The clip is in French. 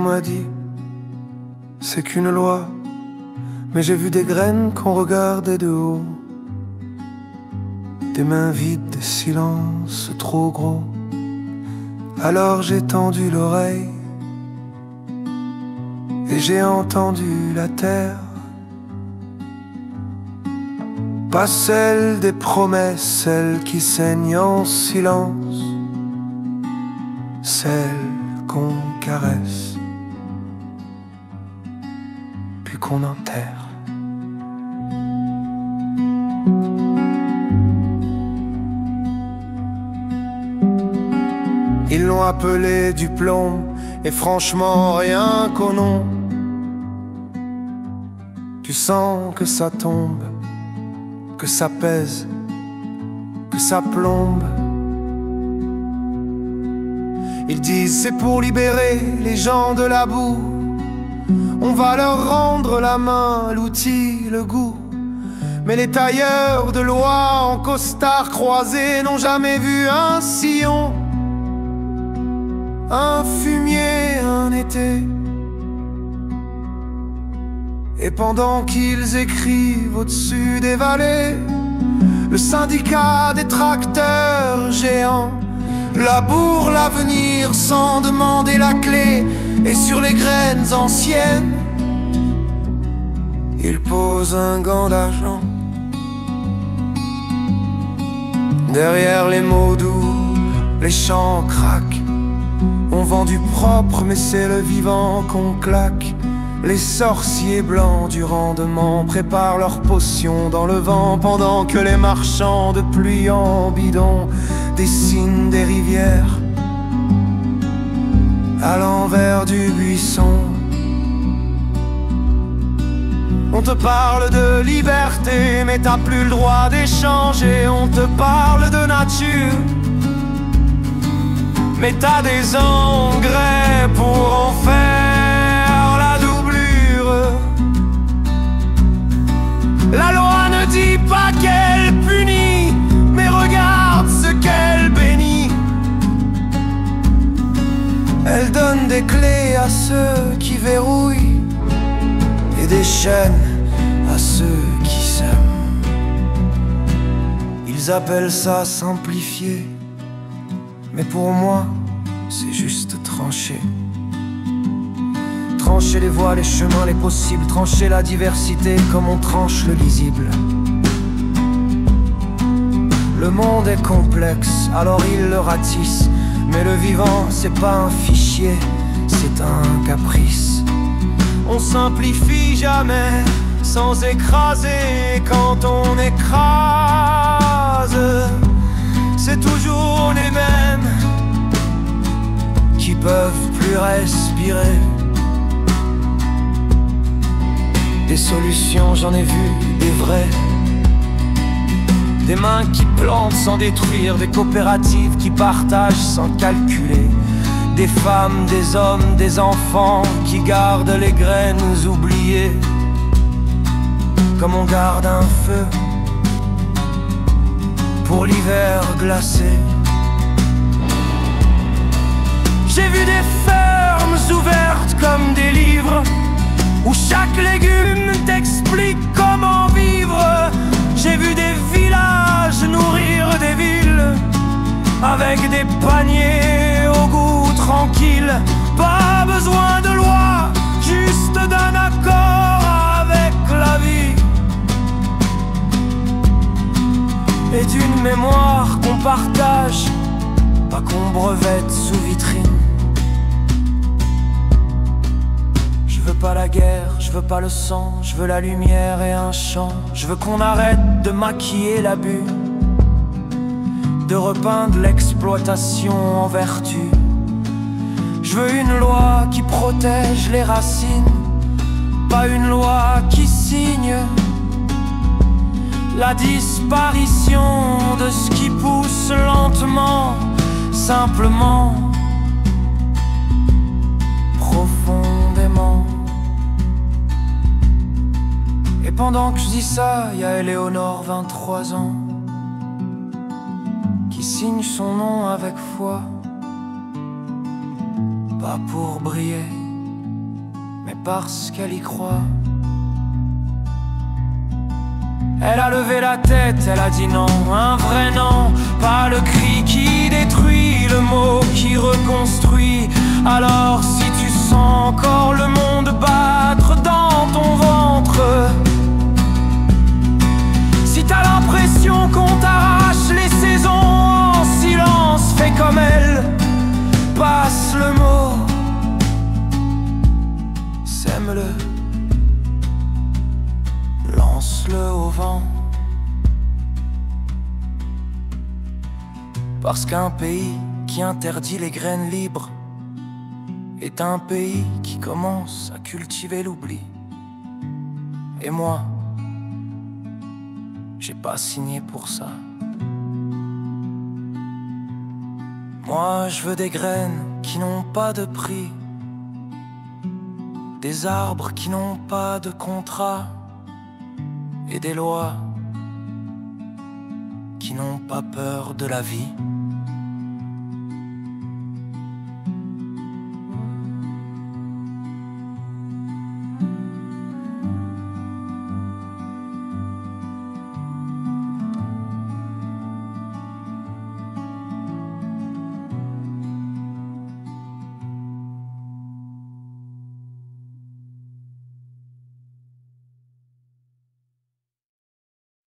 m'a dit, c'est qu'une loi, mais j'ai vu des graines qu'on regardait de haut, des mains vides, des silences trop gros. Alors j'ai tendu l'oreille et j'ai entendu la terre, pas celle des promesses, celle qui saigne en silence, celle qu'on caresse puis qu'on enterre. Ils l'ont appelé du plomb, et franchement rien qu'au nom. Tu sens que ça tombe, que ça pèse, que ça plombe. Ils disent c'est pour libérer les gens de la boue. On va leur rendre la main, l'outil, le goût. Mais les tailleurs de loi en costard croisés n'ont jamais vu un sillon, un fumier, un été. Et pendant qu'ils écrivent au-dessus des vallées, le syndicat des tracteurs géants laboure l'avenir sans demander la clé. Et sur les graines anciennes, il pose un gant d'argent. Derrière les mots doux, les chants craquent. On vend du propre, mais c'est le vivant qu'on claque. Les sorciers blancs du rendement préparent leurs potions dans le vent, pendant que les marchands de pluie en bidon dessinent des rivières à l'envers du buisson. On te parle de liberté, mais t'as plus le droit d'échanger. On te parle de nature, mais t'as des engrais pour en faire la doublure. La loi ne dit pas qu'elle punit, mais regarde ce qu'elle bénit. Elle donne des clés à ceux qui verrouillent et des chaînes à ceux qui s'aiment. Ils appellent ça simplifier, mais pour moi, c'est juste trancher. Trancher les voies, les chemins, les possibles. Trancher la diversité comme on tranche le lisible. Le monde est complexe, alors il le ratisse. Mais le vivant, c'est pas un fichier, c'est un caprice. On simplifie jamais sans écraser. Quand on écrase, c'est toujours les mêmes qui peuvent plus respirer. Des solutions, j'en ai vu, des vraies. Des mains qui plantent sans détruire, des coopératives qui partagent sans calculer. Des femmes, des hommes, des enfants qui gardent les graines oubliées. Comme on garde un feu pour l'hiver glacé. J'ai vu des fermes ouvertes comme des livres, où chaque légume t'explique comment vivre. J'ai vu des villages nourrir des villes, avec des paniers au goût tranquille. Pas besoin de loi, juste d'un accord avec la vie, et d'une mémoire qu'on partage, pas qu'on brevette sous vitrine. Je veux pas la guerre, je veux pas le sang, je veux la lumière et un chant. Je veux qu'on arrête de maquiller l'abus, de repeindre l'exploitation en vertu. Je veux une loi qui protège les racines, pas une loi qui signe la disparition de ce qui pousse lentement, simplement, profondément. Et pendant que je dis ça, y a Éléonore, 23 ans, qui signe son nom avec foi. Pas pour briller, mais parce qu'elle y croit. Elle a levé la tête, elle a dit non, un vrai non. Pas le cri qui détruit, le mot qui reconstruit. Alors si tu sens encore le monde battre dans ton ventre, si t'as l'impression qu'on t'arrache les saisons en silence, fais comme elle, passe le mot, sème-le, lance-le au vent. Parce qu'un pays qui interdit les graines libres est un pays qui commence à cultiver l'oubli. Et moi, j'ai pas signé pour ça. Moi, je veux des graines qui n'ont pas de prix, des arbres qui n'ont pas de contrat, et des lois qui n'ont pas peur de la vie.